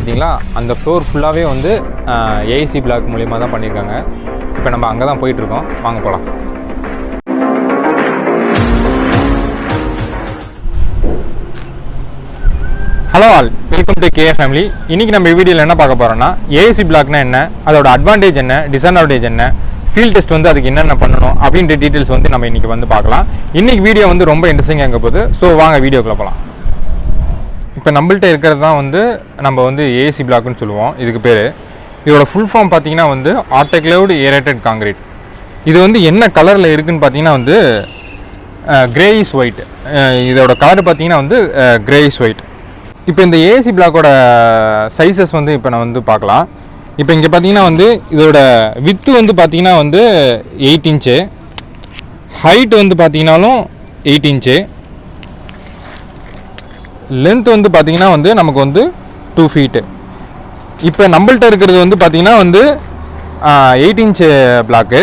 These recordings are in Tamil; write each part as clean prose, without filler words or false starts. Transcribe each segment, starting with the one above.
பார்த்தீங்களா, அந்த ஃப்ளோர் ஃபுல்லாகவே வந்து ஏஐசி பிளாக் மூலியமாக தான் பண்ணியிருக்காங்க. இப்போ நம்ம அங்கே தான் போயிட்டுருக்கோம், வாங்க போகலாம். Hello all, welcome to KA family. இன்றைக்கி நம்ம வீடியோவில் என்ன பார்க்க போகிறோம்னா, ஏஐசி பிளாக்னா என்ன, அதோட அட்வான்டேஜ் என்ன, டிஸ்அட்வான்டேஜ் என்ன, ஃபீல்ட் டெஸ்ட் வந்து அதுக்கு என்னென்ன பண்ணணும் அப்படின்ற டீட்டெயில்ஸ் வந்து நம்ம இன்றைக்கி வந்து பார்க்கலாம். இன்றைக்கி வீடியோ வந்து ரொம்ப இன்ட்ரெஸ்டிங்காக இருக்க போகுது. ஸோ வாங்க வீடியோக்குள்ளே போகலாம். இப்போ நம்மள்கிட்ட இருக்கிறது தான் வந்து நம்ம வந்து ஏஐசி பிளாக்னு சொல்லுவோம். இதுக்கு பேர், இதோட ஃபுல் ஃபார்ம் பார்த்தீங்கன்னா வந்து ஆட்டோக்ளேவ்டு ஏரேட்டட் காங்கிரீட். இது வந்து என்ன கலரில் இருக்குதுன்னு பார்த்தீங்கன்னா வந்து கிரேயிஷ் ஒயிட். இதோட கலர் பார்த்தீங்கன்னா வந்து கிரேயிஷ் ஒயிட். இப்போ இந்த ஏசி பிளாக்கோட சைஸஸ் வந்து இப்போ நான் வந்து பார்க்கலாம். இப்போ இங்கே பார்த்தீங்கன்னா வந்து இதோட வித்து வந்து பார்த்தீங்கன்னா வந்து 8 இன்ச்சு, ஹைட் வந்து பார்த்தீங்கன்னாலும் 8 இன்ச்சு, லென்த் வந்து பார்த்தீங்கன்னா வந்து நமக்கு வந்து 2 ஃபீட்டு. இப்போ நம்மள்கிட்ட இருக்கிறது வந்து பார்த்தீங்கன்னா வந்து 8 இன்ச்சு பிளாக்கு.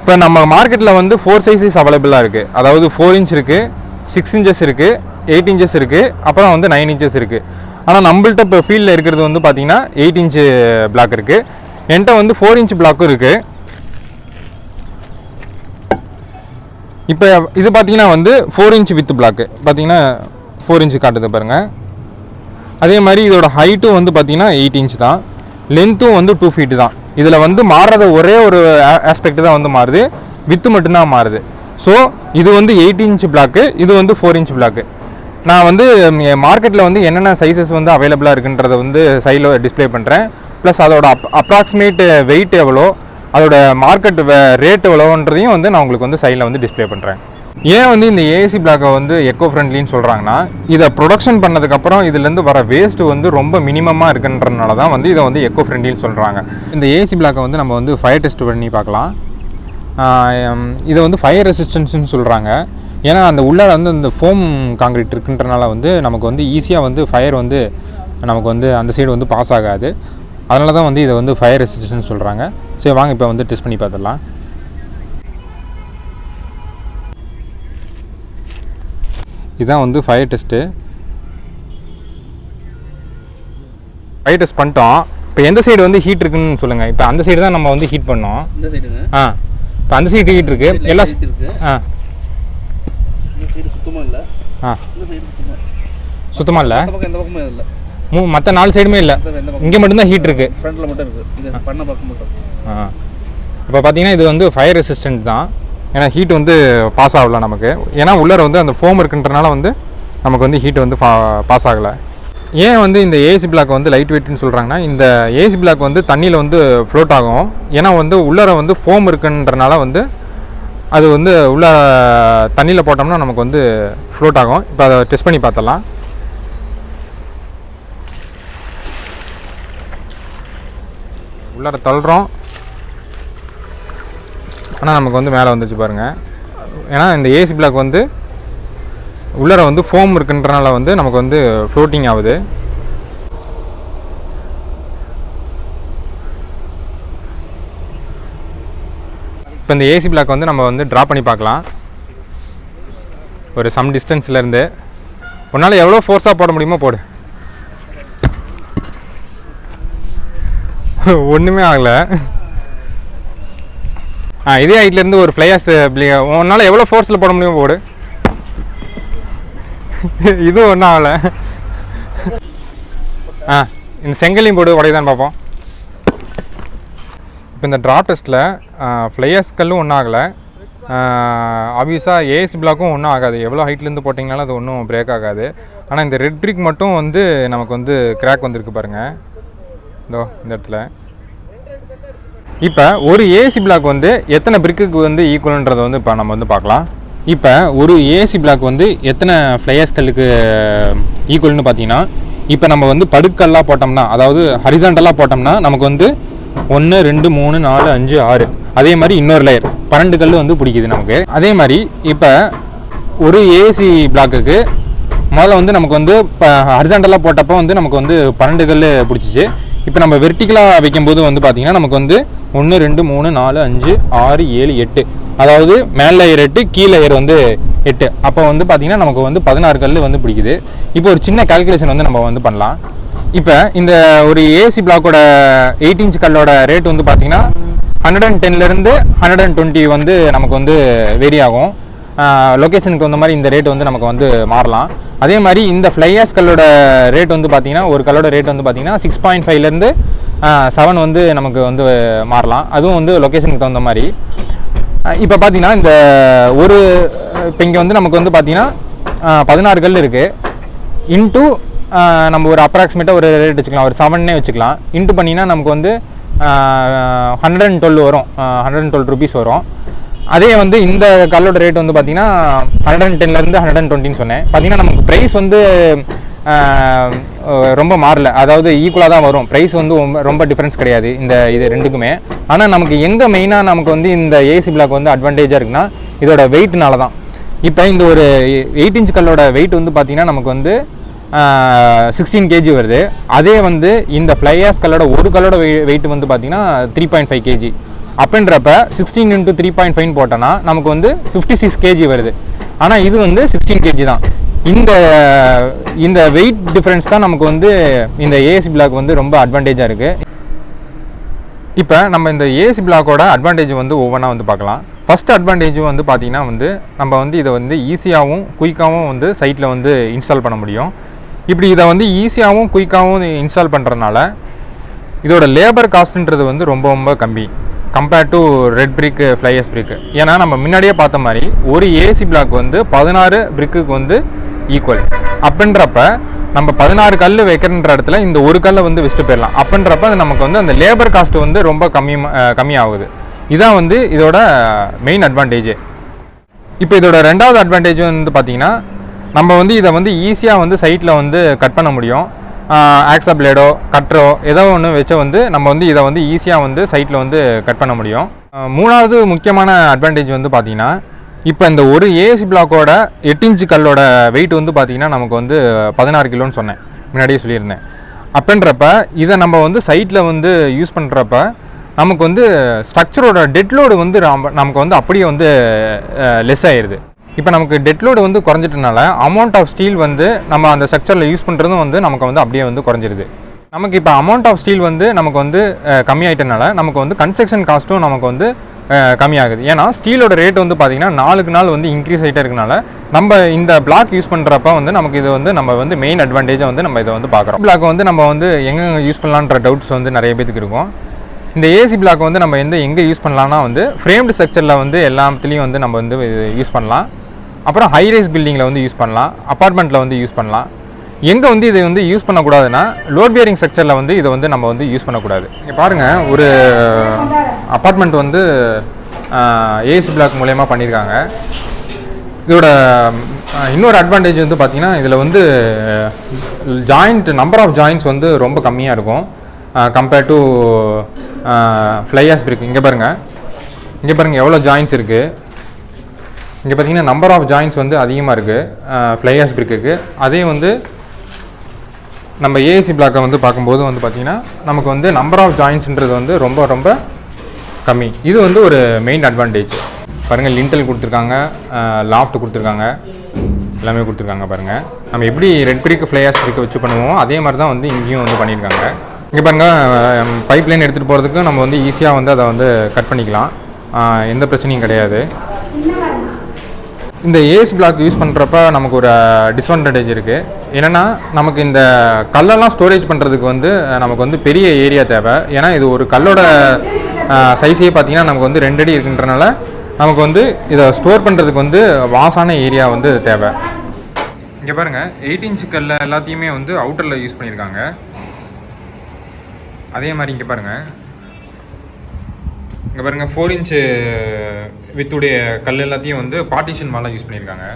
இப்போ நம்ம மார்க்கெட்டில் வந்து 4 சைஸஸ் அவைலபிளாக இருக்குது. அதாவது 4 இன்ச் இருக்குது, 6 இன்ச்சஸ் இருக்குது, 8 இன்ச்சஸ் இருக்குது, அப்புறம் வந்து 9 இன்ச்சஸ் இருக்குது. ஆனால் நம்மள்கிட்ட இப்போ ஃபீல்டில் இருக்கிறது வந்து பார்த்தீங்கன்னா 8 இன்ச்சு பிளாக் இருக்குது. என்கிட்ட வந்து 4 இன்ச் பிளாக்கும் இருக்குது. இப்போ இது பார்த்தீங்கன்னா வந்து 4 இன்ச் வித் பிளாக்கு பார்த்தீங்கன்னா 4 இன்ச்சு காட்டுது பாருங்கள். அதே மாதிரி இதோட ஹைட்டும் வந்து பார்த்தீங்கன்னா 8 இன்ச் தான், லென்த்தும் வந்து 2 ஃபீட்டு தான். இதில் வந்து மாறுறது ஒரே ஒரு ஆஸ்பெக்ட் தான் வந்து மாறுது, வித்து மட்டும்தான் மாறுது. ஸோ இது வந்து 8 இன்ச் பிளாக்கு, இது வந்து 4 இன்ச் பிளாக்கு. நான் வந்து மார்க்கெட்டில் வந்து என்னென்ன சைஸஸ் வந்து அவைலபிளாக இருக்குன்றதை வந்து சைடில் டிஸ்பிளே பண்ணுறேன். ப்ளஸ் அதோட அப்ராக்சிமேட் வெயிட் எவ்வளோ, அதோட மார்க்கெட் ரேட் எவ்வளோன்றதையும் வந்து நான் உங்களுக்கு வந்து சைடில் வந்து டிஸ்பிளே பண்ணுறேன். ஏன் வந்து இந்த ஏசி பிளாக்கை வந்து எக்கோ ஃப்ரெண்ட்லின்னு சொல்கிறாங்கன்னா, இதை ப்ரொடக்ஷன் பண்ணதுக்கப்புறம் இதுலேருந்து வர வேஸ்ட்டு வந்து ரொம்ப மினிமமாக இருக்குன்றதுனால தான் வந்து இதை வந்து எக்கோ ஃப்ரெண்ட்லின்னு சொல்கிறாங்க. இந்த ஏசி பிளாக்கை வந்து நம்ம வந்து ஃபயர் டெஸ்ட் பண்ணி பார்க்கலாம். இதை வந்து ஃபயர் ரெசிஸ்டன்ஸ்னு சொல்கிறாங்க. ஏன்னா அந்த உள்ளார வந்து இந்த ஃபோம் காங்கிரீட் இருக்குன்றனால வந்து நமக்கு வந்து ஈஸியாக வந்து ஃபயர் வந்து நமக்கு வந்து அந்த சைடு வந்து பாஸ் ஆகாது. அதனால தான் வந்து இதை வந்து ஃபயர் ரெசிஸ்டன்ஸ் சொல்கிறாங்க. சரி வாங்க இப்போ வந்து டெஸ்ட் பண்ணி பார்த்துடலாம். இதுதான் வந்து ஃபயர் டெஸ்ட்டு. ஃபயர் டெஸ்ட் பண்ணிட்டோம். இப்போ எந்த சைடு வந்து ஹீட் இருக்குன்னு சொல்லுங்கள். இப்போ அந்த சைடு தான் நம்ம வந்து ஹீட் பண்ணோம். இப்போ அந்த சைடு ஹீட் இருக்குது, எல்லா சுத்தமாக இல்லை, மற்ற 4 சைடுமே இல்லை, இங்கே மட்டும்தான் ஹீட் இருக்குது. இப்போ பார்த்தீங்கன்னா இது வந்து ஃபயர் ரெசிஸ்டன்ட் தான். ஏன்னா ஹீட் வந்து பாஸ் ஆகலை நமக்கு. ஏன்னா உள்ளார வந்து அந்த ஃபோம் இருக்குன்றனால வந்து நமக்கு வந்து ஹீட் வந்து பாஸ் ஆகலை. ஏன் வந்து இந்த ஏசி பிளாக் வந்து லைட் வெயிட்னு சொல்கிறாங்கன்னா, இந்த ஏசி பிளாக் வந்து தண்ணியில் வந்து ஃப்ளோட் ஆகும். ஏன்னா வந்து உள்ளார வந்து ஃபோம் இருக்குன்றனால வந்து அது வந்து உள்ள தண்ணியில் போட்டோம்னா நமக்கு வந்து ஃப்ளோட் ஆகும். இப்போ அதை டெஸ்ட் பண்ணி பார்த்தலாம். உள்ளார தள்ளுறோம், ஆனால் நமக்கு வந்து மேலே வந்துச்சு பாருங்கள். ஏன்னா இந்த ஏசி பிளாக் வந்து உள்ளார வந்து ஃபோம் இருக்குன்றனால வந்து நமக்கு வந்து ஃப்ளோட்டிங் ஆகுது. இப்போ இந்த ஏசி பிளாக் வந்து நம்ம வந்து ட்ரா பண்ணி பார்க்கலாம். ஒரு சம் டிஸ்டன்ஸ்லேருந்து உன்னால் எவ்வளோ ஃபோர்ஸாக போட முடியுமோ போடு. ஒன்றுமே ஆகலை. இதே ஹைட்லேருந்து ஒரு ஃப்ளையாஸ் உன்னால் எவ்வளோ ஃபோர்ஸில் போட முடியுமோ போடு. இதுவும் ஒன்றும் ஆகலை. இந்த செங்கலையும் போடு, உடையதான் பார்ப்போம். இப்போ இந்த ட்ராப் டெஸ்ட்டில் ஃப்ளையர்ஸ் கல்லும் ஒன்றும் ஆகலை. ஆப்வியஸாக ஏசி பிளாக்கும் ஒன்றும் ஆகாது. எவ்வளோ ஹைட்லேருந்து போட்டிங்கனாலும் அது ஒன்றும் பிரேக் ஆகாது. ஆனால் இந்த ரெட் பிரிக் மட்டும் வந்து நமக்கு வந்து கிராக் வந்திருக்கு பாருங்கள், இதோ இந்த இடத்துல. இப்போ ஒரு ஏசி பிளாக் வந்து எத்தனை பிரிக்குக்கு வந்து ஈக்குவல்ன்றதை வந்து இப்போ நம்ம வந்து பார்க்கலாம். இப்போ ஒரு ஏசி பிளாக் வந்து எத்தனை ஃப்ளையர்ஸ் கல்லுக்கு ஈக்குவல்னு பார்த்தீங்கன்னா, இப்போ நம்ம வந்து படுக்கல்லாக போட்டோம்னா, அதாவது ஹரிசாண்டலாக போட்டோம்னா நமக்கு வந்து 1 2 3 4 5 6, அதே மாதிரி இன்னொரு லேயர் 12 கல் வந்து பிடிக்குது நமக்கு. அதே மாதிரி இப்போ ஒரு ஏசி பிளாக்குக்கு முதல்ல வந்து நமக்கு வந்து இப்போ ஹரிசாண்டலாக போட்டப்போ வந்து நமக்கு வந்து 12 கல் பிடிச்சிச்சு. இப்போ நம்ம வெர்டிக்கலாக வைக்கும்போது வந்து பார்த்திங்கன்னா நமக்கு வந்து 1 2 3 4 5 6 7 8, அதாவது மேல் லேயர் 8, கீழ் லேயர் வந்து 8. அப்போ வந்து பார்த்திங்கன்னா நமக்கு வந்து 16 கல் வந்து பிடிக்குது. இப்போ ஒரு சின்ன கால்குலேஷன் வந்து நம்ம வந்து பண்ணலாம். இப்போ இந்த ஒரு ஏசி பிளாக்கோட 8 இன்ச் கல்லோட ரேட் வந்து பார்த்தீங்கன்னா 110லேருந்து 120 வந்து நமக்கு வந்து வேரி ஆகும். லொக்கேஷனுக்கு வந்த மாதிரி இந்த ரேட் வந்து நமக்கு வந்து மாறலாம். அதே மாதிரி இந்த ஃப்ளையாஸ் கல்லோட ரேட் வந்து பார்த்தீங்கன்னா ஒரு கல்லோட ரேட் வந்து பார்த்தீங்கன்னா 6.5லேருந்து 7 வந்து நமக்கு வந்து மாறலாம். அதுவும் வந்து லொக்கேஷனுக்கு தகுந்த மாதிரி. இப்போ பார்த்தீங்கன்னா இந்த ஒரு இப்போ இங்கே வந்து நமக்கு வந்து பார்த்தீங்கன்னா 16 கல் இருக்குது. இன்ட்டு நம்ம ஒரு அப்ராக்சிமேட்டாக ஒரு ரேட் வச்சுக்கலாம், ஒரு 7 வச்சுக்கலாம். இன்ட்டு பண்ணிங்கன்னா நமக்கு வந்து 112 வரும், 112 ருபீஸ் வரும். அதே வந்து இந்த கல்லோட ரேட் வந்து பார்த்தீங்கன்னா 110லேருந்து 120 சொன்னேன். பார்த்தீங்கன்னா நமக்கு ப்ரைஸ் வந்து ரொம்ப மாறல, அதாவது ஈக்குவலாக தான் வரும். ப்ரைஸ் வந்து ரொம்ப டிஃப்ரென்ஸ் கிடையாது இது ரெண்டுக்குமே. ஆனால் நமக்கு எங்கே மெயினாக நமக்கு வந்து இந்த ஏசி பிளாக் வந்து அட்வான்டேஜாக இருக்குன்னா இதோட வெயிட்னால தான். இப்போ இந்த ஒரு 8 இன்ச் கல்லோட வெயிட் வந்து பார்த்தீங்கன்னா நமக்கு வந்து 16 kg வருது. அதே வந்து இந்த ஃப்ளையாஸ் கல்லோட ஒரு கல்லோட வெயிட் வந்து பார்த்தீங்கன்னா 3.5 kg. அப்படின்றப்ப 16 × 3.5 போட்டோன்னா நமக்கு வந்து 56 kg வருது. ஆனால் இது வந்து 16 kg தான். இந்த வெயிட் டிஃப்ரென்ஸ் தான் நமக்கு வந்து இந்த ஏசி பிளாக் வந்து ரொம்ப அட்வான்டேஜாக இருக்குது. இப்போ நம்ம இந்த ஏசி பிளாக்கோட அட்வான்டேஜ் வந்து ஒவ்வொன்றா வந்து பார்க்கலாம். ஃபஸ்ட் அட்வான்டேஜும் வந்து பார்த்திங்கன்னா வந்து நம்ம வந்து இதை வந்து ஈஸியாகவும் குயிக்காகவும் வந்து சைட்டில் வந்து இன்ஸ்டால் பண்ண முடியும். இப்படி இதை வந்து ஈஸியாகவும் குயிக்காகவும் இன்ஸ்டால் பண்ணுறதுனால இதோட லேபர் காஸ்ட்டுன்றது வந்து ரொம்ப ரொம்ப கம்மி கம்பேர்ட் டு ரெட் பிரிக் ஃப்ளையஸ் பிரிக்கு. ஏன்னா நம்ம முன்னாடியே பார்த்த மாதிரி ஒரு ஏசி பிளாக் வந்து 16 பிரிக்குக்கு வந்து ஈக்குவல். அப்படின்றப்ப நம்ம 16 கல் வைக்கிறன்ற இடத்துல இந்த ஒரு கல்லை வந்து வச்சுட்டு போயிடலாம். அப்படின்றப்ப நமக்கு வந்து அந்த லேபர் காஸ்ட்டு வந்து ரொம்ப கம்மியாகுது. இதான் வந்து இதோட மெயின் அட்வான்டேஜ். இப்போ இதோட ரெண்டாவது அட்வான்டேஜ் வந்து பார்த்திங்கன்னா நம்ம வந்து இதை வந்து ஈஸியாக வந்து சைட்டில் வந்து கட் பண்ண முடியும். ஆக்ஸா பிளேடோ கட்டரோ ஏதோ ஒன்று வச்ச வந்து நம்ம வந்து இதை வந்து ஈஸியாக வந்து சைட்டில் வந்து கட் பண்ண முடியும். மூணாவது முக்கியமான அட்வான்டேஜ் வந்து பார்த்திங்கன்னா இப்போ இந்த ஒரு ஏசி பிளாக்கோட 8 இன்ச் கல்லோட வெயிட் வந்து பார்த்திங்கன்னா நமக்கு வந்து 16 கிலோன்னு சொன்னேன், முன்னாடியே சொல்லியிருந்தேன். அப்படின்றப்ப இதை நம்ம வந்து சைட்டில் வந்து யூஸ் பண்ணுறப்ப நமக்கு வந்து ஸ்ட்ரக்சரோட டெட் லோடு வந்து நமக்கு வந்து அப்படியே வந்து லெஸ் ஆயிடுது. இப்போ நமக்கு டெட் லோடு வந்து குறைஞ்சிட்டனால அமௌண்ட் ஆஃப் ஸ்டீல் வந்து நம்ம அந்த ஸ்ட்ரக்சரில் யூஸ் பண்ணுறதும் வந்து நமக்கு வந்து அப்படியே வந்து குறைஞ்சிருது. நமக்கு இப்போ அமௌண்ட் ஆஃப் ஸ்டீல் வந்து நமக்கு வந்து கம்மியாயிட்டனால நமக்கு வந்து கன்ஸ்ட்ரக்ஷன் காஸ்ட்டும் நமக்கு வந்து கம்மியாகுது. ஏன்னா ஸ்டீலோட ரேட் வந்து பார்த்திங்கன்னா நாளுக்கு நாள் வந்து இன்க்ரீஸ் ஆகிட்டே இருக்கனால நம்ம இந்த பிளாக் யூஸ் பண்ணுறப்ப வந்து நமக்கு இது வந்து நம்ம வந்து மெயின் அட்வான்டேஜாக வந்து நம்ம இதை வந்து பார்க்குறோம். பிளாக் வந்து நம்ம வந்து எங்கே யூஸ் பண்ணலான்ற டவுட்ஸ் வந்து நிறைய பேருக்கு இருக்கும். இந்த ஏசி பிளாக் வந்து நம்ம எங்கே யூஸ் பண்ணலாம்னா வந்து ஃப்ரேம்டு ஸ்ட்ரக்சரில் வந்து எல்லாத்துலேயும் வந்து நம்ம வந்து யூஸ் பண்ணலாம். அப்புறம் ஹைரைஸ் பில்டிங்கில் வந்து யூஸ் பண்ணலாம், அப்பார்ட்மெண்ட்டில் வந்து யூஸ் பண்ணலாம். எங்கே வந்து இதை வந்து யூஸ் பண்ணக்கூடாதுன்னா லோட் பியரிங் ஸ்ட்ரக்சரில் வந்து இதை வந்து நம்ம வந்து யூஸ் பண்ணக்கூடாது. இங்கே பாருங்கள், ஒரு அப்பார்ட்மெண்ட் வந்து ஏசி பிளாக் மூலயமா பண்ணியிருக்காங்க. இதோட இன்னொரு அட்வான்டேஜ் வந்து பார்த்திங்கன்னா இதில் வந்து நம்பர் ஆஃப் ஜாயின்ட்ஸ் வந்து ரொம்ப கம்மியாக இருக்கும் கம்பேர்ட் டு ஃப்ளையாஸ் பிரிக். இங்கே பாருங்கள் எவ்வளோ ஜாயின்ட்ஸ் இருக்குது. இங்கே பார்த்திங்கன்னா நம்பர் ஆஃப் ஜாயின்ட்ஸ் வந்து அதிகமாக இருக்குது ஃப்ளையாஸ் பிரிக்குக்கு. அதே வந்து நம்ம ஏசி பிளாக்கை வந்து பார்க்கும்போது வந்து பார்த்திங்கன்னா நமக்கு வந்து நம்பர் ஆஃப் ஜாயின்ட்ஸ்ன்றது வந்து ரொம்ப ரொம்ப கம்மி. இது வந்து ஒரு மெயின் அட்வான்டேஜ். பாருங்கள், லிண்டல் கொடுத்துருக்காங்க, லாஃப்ட் கொடுத்துருக்காங்க, எல்லாமே கொடுத்துருக்காங்க. பாருங்கள், நம்ம எப்படி ரெட் பிரிக் ஃப்ளையாஸ் பிரிக்கை வச்சு பண்ணுவோம் அதே மாதிரி தான் வந்து இங்கேயும் வந்து பண்ணியிருக்காங்க. இங்கே பாருங்கள், பைப் லைன் எடுத்துகிட்டு போகிறதுக்கு நம்ம வந்து ஈஸியாக வந்து அதை வந்து கட் பண்ணிக்கலாம், எந்த பிரச்சனையும் கிடையாது. இந்த ஏசி பிளாக் யூஸ் பண்ணுறப்ப நமக்கு ஒரு டிஸ்அட்வான்டேஜ் இருக்குது. என்னென்னா நமக்கு இந்த கல்லெல்லாம் ஸ்டோரேஜ் பண்ணுறதுக்கு வந்து நமக்கு வந்து பெரிய ஏரியா தேவை. ஏன்னா இது ஒரு கல்லோட சைஸே பார்த்திங்கன்னா நமக்கு வந்து 2 அடி இருக்குன்றனால நமக்கு வந்து இதை ஸ்டோர் பண்ணுறதுக்கு வந்து வாசான ஏரியா வந்து தேவை. இங்கே பாருங்கள், 8 இன்ச் கல்ல எல்லாத்தையுமே வந்து அவுட்டரில் யூஸ் பண்ணியிருக்காங்க. அதே மாதிரி இங்கே பாருங்கள் 4 இன்ச்சு வித்துடைய கல் எல்லாத்தையும் வந்து பார்ட்டிஷன் மேலே யூஸ் பண்ணியிருக்காங்க.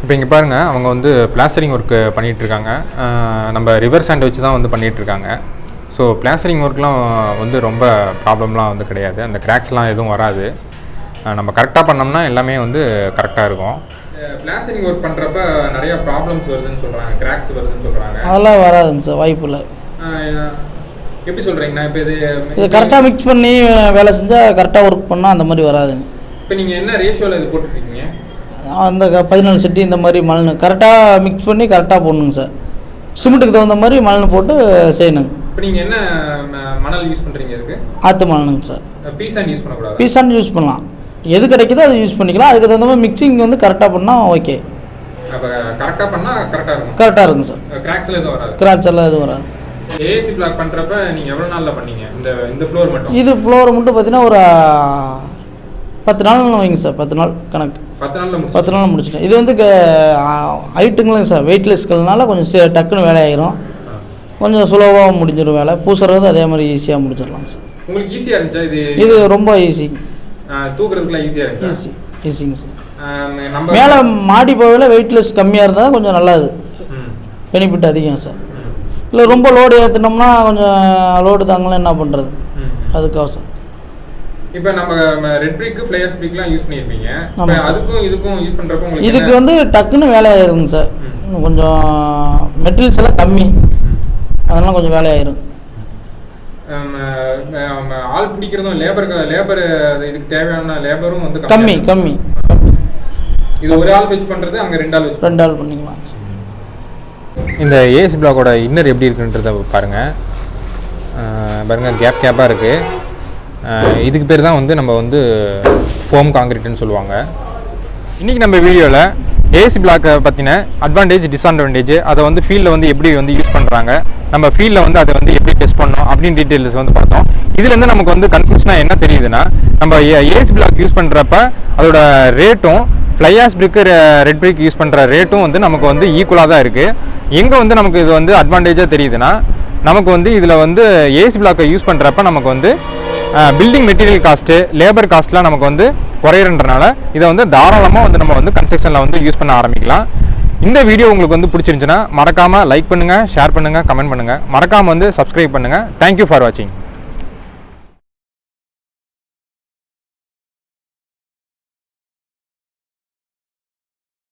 இப்போ இங்கே பாருங்கள், அவங்க வந்து பிளாஸ்டரிங் ஒர்க்கு பண்ணிகிட்ருக்காங்க. நம்ம ரிவர் சாண்ட் வச்சு தான் வந்து பண்ணிகிட்ருக்காங்க. ஸோ பிளாஸ்டரிங் ஒர்க்லாம் வந்து ரொம்ப ப்ராப்ளம்லாம் வந்து கிடையாது, அந்த கிராக்ஸ்லாம் எதுவும் வராது. நம்ம கரெக்டாக பண்ணோம்னா எல்லாமே வந்து கரெக்டாக இருக்கும். பிளாஸ்டரிங் ஒர்க் பண்ணுறப்ப நிறையா ப்ராப்ளம்ஸ் வருதுன்னு சொல்கிறாங்க, கிராக்ஸ் வருதுன்னு சொல்கிறாங்க. அதெல்லாம் வராதுங்க சார், வாய்ப்பு இல்லை. எப்படி சொல்கிறீங்கண்ணா? இப்போ இது கரெக்டாக மிக்ஸ் பண்ணி வேலை செஞ்சால் கரெக்டாக ஒர்க் பண்ணால் அந்த மாதிரி வராதுங்க. இப்போ நீங்கள் என்ன ரேஷியோவில் இது போட்டுருக்கீங்க? அந்த 14 செட்டி இந்த மாதிரி மண் கரெக்டாக மிக்ஸ் பண்ணி கரெக்டாக போடணுங்க சார். சிமெண்ட்டுக்கு தகுந்த மாதிரி மணல் போட்டு செய்யணுங்க. இப்போ நீங்கள் என்ன மணல் யூஸ் பண்ணுறீங்க இதுக்கு? ஆற்று மணலுங்க சார். பீசான் யூஸ் பண்ணக்கூடாது? பீசான் யூஸ் பண்ணலாம், எது கிடைக்குதோ அது யூஸ் பண்ணிக்கலாம். அதுக்கு தகுந்த மாதிரி மிக்சிங் வந்து கரெக்டாக பண்ணால் ஓகே. அப்போ கரெக்டாக பண்ணால் கரெக்டாக இருக்கும்? கரெக்டாக இருக்குங்க சார். கிராக்ஸில் எதுவும் வராது? கிராக்ஸ் எல்லாம் எதுவும் வராது. ஏசி பிளாக் பண்ணுறப்ப நீங்கள் எவ்வளோ நாளில் பண்ணீங்க இந்த ஃப்ளோர் மட்டும்? இது ஃப்ளோர் மட்டும் பார்த்தீங்கன்னா ஒரு 10 நாள் வைங்க சார். 10 நாள் கணக்கு. 10 நாள் முடிச்சிட்டேன். இது வந்து ஹைட்டுங்களுங்க சார், வெயிட்லெஸ்கள்னால கொஞ்சம் டக்குன்னு வேலையாயிரும், கொஞ்சம் சுலபமாக முடிஞ்சிடும் வேலை. பூசுறது அதே மாதிரி ஈஸியாக முடிச்சிடலாம் சார். உங்களுக்கு ஈஸியாக இருந்துச்சா இது? இது ரொம்ப ஈஸி, தூக்குறதுக்குலாம் ஈஸியாக இருந்துச்சு. ஈஸிங்க சார். மேலே மாடி போகல வெயிட்லெஸ் கம்மியாக இருந்தால் கொஞ்சம் நல்லது, பெனிஃபிட் அதிகம் சார். இல்லை ரொம்ப லோடு ஏற்றினோம்னா கொஞ்சம் லோடு தாங்கலாம், என்ன பண்ணுறது, அதுக்கோசம். இப்போ நம்ம ரெட் பிரிக் ஃப்ளையர்ஸ் பிரிக்லாம் யூஸ் பண்ணியிருப்பீங்க, அதுக்கும் இதுக்கும் யூஸ் பண்ணுறப்போ உங்களுக்கு இதுக்கு வந்து டக்குன்னு வேலையாயிருங்க சார். கொஞ்சம் மெட்டீரியல்ஸ் எல்லாம் கம்மி, அதெல்லாம் கொஞ்சம் வேலையாயிரும். ஆள் பிடிக்கிறதும் லேபர் இதுக்கு தேவையான லேபரும் வந்து கம்மி. இது ஒரு ஆள் வச்சு பண்ணுறது, அங்கே 2 ஆள் வச்சு 2 ஆள் பண்ணிக்கலாம். இந்த ஏசி பிளாக்கோட இன்னர் எப்படி இருக்குன்றத பாருங்கள். கேப்பாக இருக்குது. இதுக்கு பேர் தான் வந்து நம்ம வந்து ஃபோம் காங்கிரீட்னு சொல்லுவாங்க. இன்றைக்கி நம்ம வீடியோவில் ஏசி பிளாக்கை பற்றின அட்வான்டேஜ் டிஸ்அட்வான்டேஜ், அதை வந்து ஃபீல்டில் வந்து எப்படி வந்து யூஸ் பண்ணுறாங்க, நம்ம ஃபீல்டில் வந்து அதை வந்து எப்படி டெஸ்ட் பண்ணோம் அப்படின்னு டீட்டெயில்ஸ் வந்து பார்த்தோம். இதுலேருந்து நமக்கு வந்து கன்க்ளூஷனாக என்ன தெரியுதுன்னா, நம்ம ஏசி பிளாக் யூஸ் பண்ணுறப்ப அதோட ரேட்டும் ஃப்ளையாஷ் பிரிக்கு ரெட் பிரிக் யூஸ் பண்ணுற ரேட்டும் வந்து நமக்கு வந்து ஈக்குவலாக தான் இருக்குது. எங்கே வந்து நமக்கு இது வந்து அட்வான்டேஜாக தெரியுதுன்னா, நமக்கு வந்து இதில் வந்து ஏசி பிளாக்கை யூஸ் பண்ணுறப்ப நமக்கு வந்து பில்டிங் மெட்டீரியல் காஸ்ட்டு, லேபர் காஸ்ட்லாம் நமக்கு வந்து குறையிறன்றனால இதை வந்து தாராளமாக வந்து நம்ம வந்து கன்ஸ்ட்ரக்ஷனில் வந்து யூஸ் பண்ண ஆரம்பிக்கலாம். இந்த வீடியோ உங்களுக்கு வந்து பிடிச்சிருந்துச்சுன்னா மறக்காமல் லைக் பண்ணுங்கள், ஷேர் பண்ணுங்கள், கமெண்ட் பண்ணுங்கள், மறக்காமல் வந்து சப்ஸ்கிரைப் பண்ணுங்கள். தேங்க்யூ ஃபார் வாட்சிங்.